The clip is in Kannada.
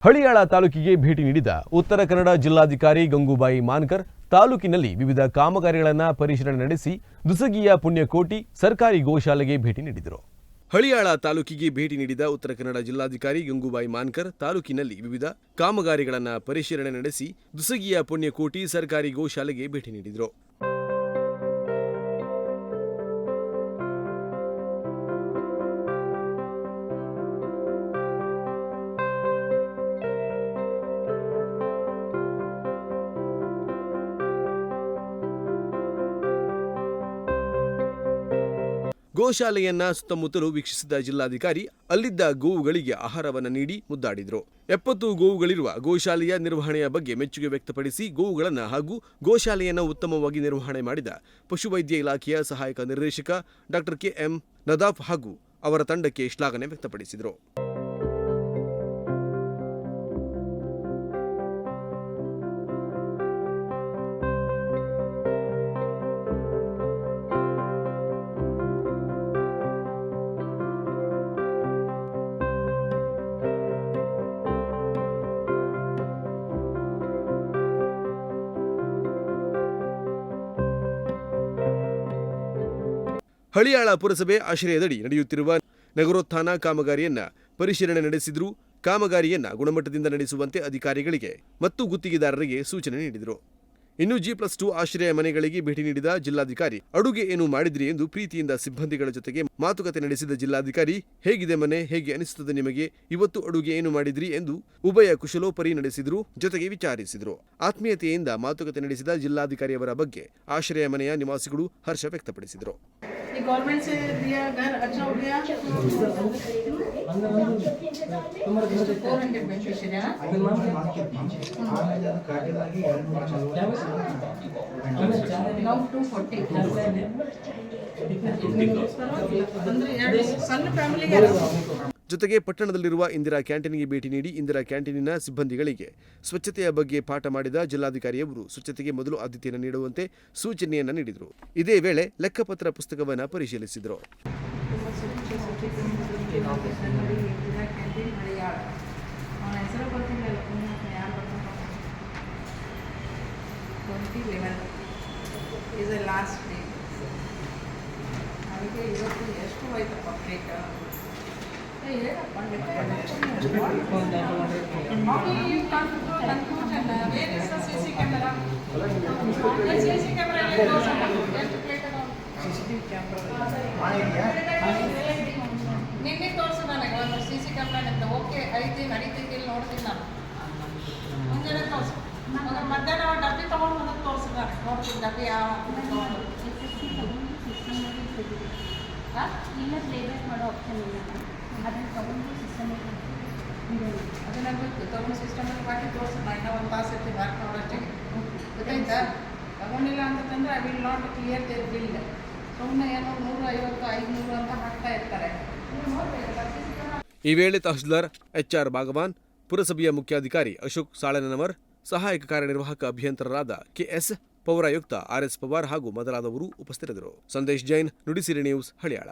ಹಳಿಯಾಳ ತಾಲೂಕಿಗೆ ಭೇಟಿ ನೀಡಿದ ಉತ್ತರ ಕನ್ನಡ ಜಿಲ್ಲಾಧಿಕಾರಿ ಗಂಗೂಬಾಯಿ ಮಾನ್ಕರ್ ತಾಲೂಕಿನಲ್ಲಿ ವಿವಿಧ ಕಾಮಗಾರಿಗಳನ್ನು ಪರಿಶೀಲನೆ ನಡೆಸಿ ದುಸಗಿಯ ಪುಣ್ಯಕೋಟಿ ಸರ್ಕಾರಿ ಗೋಶಾಲೆಗೆ ಭೇಟಿ ನೀಡಿದರು. ಹಳಿಯಾಳ ತಾಲೂಕಿಗೆ ಭೇಟಿ ನೀಡಿದ ಉತ್ತರ ಕನ್ನಡ ಜಿಲ್ಲಾಧಿಕಾರಿ ಗಂಗೂಬಾಯಿ ಮಾನ್ಕರ್ ತಾಲೂಕಿನಲ್ಲಿ ವಿವಿಧ ಕಾಮಗಾರಿಗಳನ್ನು ಪರಿಶೀಲನೆ ನಡೆಸಿ ದುಸಗಿಯ ಪುಣ್ಯಕೋಟಿ ಸರ್ಕಾರಿ ಗೋಶಾಲೆಗೆ ಭೇಟಿ ನೀಡಿದರು. ಗೋಶಾಲೆಯನ್ನ ಸುತ್ತಮುತ್ತಲು ವೀಕ್ಷಿಸಿದ ಜಿಲ್ಲಾಧಿಕಾರಿ ಅಲ್ಲಿದ್ದ ಗೋವುಗಳಿಗೆ ಆಹಾರವನ್ನು ನೀಡಿ ಮುದ್ದಾಡಿದರು. 70 ಗೋವುಗಳಿರುವ ಗೋಶಾಲೆಯ ನಿರ್ವಹಣೆಯ ಬಗ್ಗೆ ಮೆಚ್ಚುಗೆ ವ್ಯಕ್ತಪಡಿಸಿ ಗೋವುಗಳನ್ನು ಹಾಗೂ ಗೋಶಾಲೆಯನ್ನು ಉತ್ತಮವಾಗಿ ನಿರ್ವಹಣೆ ಮಾಡಿದ ಪಶುವೈದ್ಯ ಇಲಾಖೆಯ ಸಹಾಯಕ ನಿರ್ದೇಶಕ ಡಾ ಕೆ.ಎಂ. ನದಾಫ್ ಹಾಗೂ ಅವರ ತಂಡಕ್ಕೆ ಶ್ಲಾಘನೆ ವ್ಯಕ್ತಪಡಿಸಿದರು. ಹಳಿಯಾಳ ಪುರಸಭೆ ಆಶ್ರಯದಡಿ ನಡೆಯುತ್ತಿರುವ ನಗರೋತ್ಥಾನ ಕಾಮಗಾರಿಯನ್ನ ಪರಿಶೀಲನೆ ನಡೆಸಿದ್ರು. ಕಾಮಗಾರಿಯನ್ನ ಗುಣಮಟ್ಟದಿಂದ ನಡೆಸುವಂತೆ ಅಧಿಕಾರಿಗಳಿಗೆ ಮತ್ತು ಗುತ್ತಿಗೆದಾರರಿಗೆ ಸೂಚನೆ ನೀಡಿದರು. ಇನ್ನು G+2 ಆಶ್ರಯ ಮನೆಗಳಿಗೆ ಭೇಟಿ ನೀಡಿದ ಜಿಲ್ಲಾಧಿಕಾರಿ ಅಡುಗೆ ಏನು ಮಾಡಿದ್ರಿ ಎಂದು ಪ್ರೀತಿಯಿಂದ ಸಿಬ್ಬಂದಿಗಳ ಜೊತೆಗೆ ಮಾತುಕತೆ ನಡೆಸಿದ ಜಿಲ್ಲಾಧಿಕಾರಿ, ಹೇಗಿದೆ ಮನೆ, ಹೇಗೆ ಅನಿಸುತ್ತದೆ ನಿಮಗೆ, ಇವತ್ತು ಅಡುಗೆ ಏನು ಮಾಡಿದ್ರಿ ಎಂದು ಉಭಯ ಕುಶಲೋಪರಿ ನಡೆಸಿದ್ರು, ಜೊತೆಗೆ ವಿಚಾರಿಸಿದರು. ಆತ್ಮೀಯತೆಯಿಂದ ಮಾತುಕತೆ ನಡೆಸಿದ ಜಿಲ್ಲಾಧಿಕಾರಿಯವರ ಬಗ್ಗೆ ಆಶ್ರಯ ಮನೆಯ ನಿವಾಸಿಗಳು ಹರ್ಷ ವ್ಯಕ್ತಪಡಿಸಿದರು. गवर्नमेंट से दिया घर अच्छा हो गया. 400 बेनिफिशियरी now 240 ಅಂದ್ರೆ ಸಣ್ಣ ಫ್ಯಾಮಿಲಿಗೆ. ಜೊತೆಗೆ ಪಟ್ಟಣದಲ್ಲಿರುವ ಇಂದಿರಾ ಕ್ಯಾಂಟೀನ್ಗೆ ಭೇಟಿ ನೀಡಿ ಇಂದಿರಾ ಕ್ಯಾಂಟೀನಿನ ಸಿಬ್ಬಂದಿಗಳಿಗೆ ಸ್ವಚ್ಛತೆಯ ಬಗ್ಗೆ ಪಾಠ ಮಾಡಿದ ಜಿಲ್ಲಾಧಿಕಾರಿಯವರು ಸ್ವಚ್ಛತೆಗೆ ಮೊದಲು ಆದ್ಯತೆಯನ್ನು ನೀಡುವಂತೆ ಸೂಚನೆಯನ್ನು ನೀಡಿದರು. ಇದೇ ವೇಳೆ ಲೆಕ್ಕಪತ್ರ ಪುಸ್ತಕವನ್ನು ಪರಿಶೀಲಿಸಿದರು. ನಿನ್ನೆ ತೋರಿಸು ನನಗೆ ಒಂದು CC ಕ್ಯಾಮ್ರಾ ಅಂತ. ಓಕೆ ಐತಿ, ನಡೀತೈತಿ, ಇಲ್ಲಿ ನೋಡ್ತೀನಿ ನಾನು. ಮುಂಜಾನೆ ತೋರಿಸು, ಮಧ್ಯಾಹ್ನ ಡಬ್ಬಿ ತೊಗೊಂಡು ಬಂದಾಗ ತೋರಿಸು ನನಗೆ, ನೋಡ್ತೀನಿ ಡಬ್ಬಿ ಯಾವ ಇಲ್ಲ ಪ್ಲೇಬ್ಯಾಕ್ ಮಾಡೋ ಆಪ್ಷನ್ ಇಲ್ಲ. ಅದನ್ನು ತೊಗೊಂಡು ಸಿಸ್ಟಮಿಗೆ ಅದನ್ನ ಬೇಕು ತೊಗೊಂಡು ಸಿಸ್ಟಮಲ್ಲಿ ಬಾಕಿ ತೋರಿಸು. ನಾನು ಇನ್ನೂ ಒಂದು ತಾಸು ಇರ್ತೀನಿ ವರ್ಕ್ ಮಾಡೋಷ್ಟಿಗೆ, ಗೊತ್ತಾಯ್ತಾ? ತಗೊಂಡಿಲ್ಲ ಅಂತಂದರೆ I will not clear their bill. ಸುಮ್ಮನೆ ಏನೋ 150, 500 ಅಂತ ಹಾಕ್ತಾ ಇರ್ತಾರೆ. ಈ ವೇಳೆ ತಹಶೀಲ್ದಾರ್ HR ಭಾಗವಾನ್, ಪುರಸಭೆಯ ಮುಖ್ಯಾಧಿಕಾರಿ ಅಶೋಕ್ ಸಾಳನವರ್, ಸಹಾಯಕ ಕಾರ್ಯನಿರ್ವಾಹಕ ಅಭಿಯಂತರರಾದ KS ಪೌರಾಯುಕ್ತ RS ಪವಾರ್ ಹಾಗೂ ಮೊದಲಾದವರು ಉಪಸ್ಥಿತರಿದ್ದರು. ಸಂದೇಶ್ ಜೈನ್, ನುಡಿಸಿರಿ ನ್ಯೂಸ್, ಹಳಿಯಾಳ.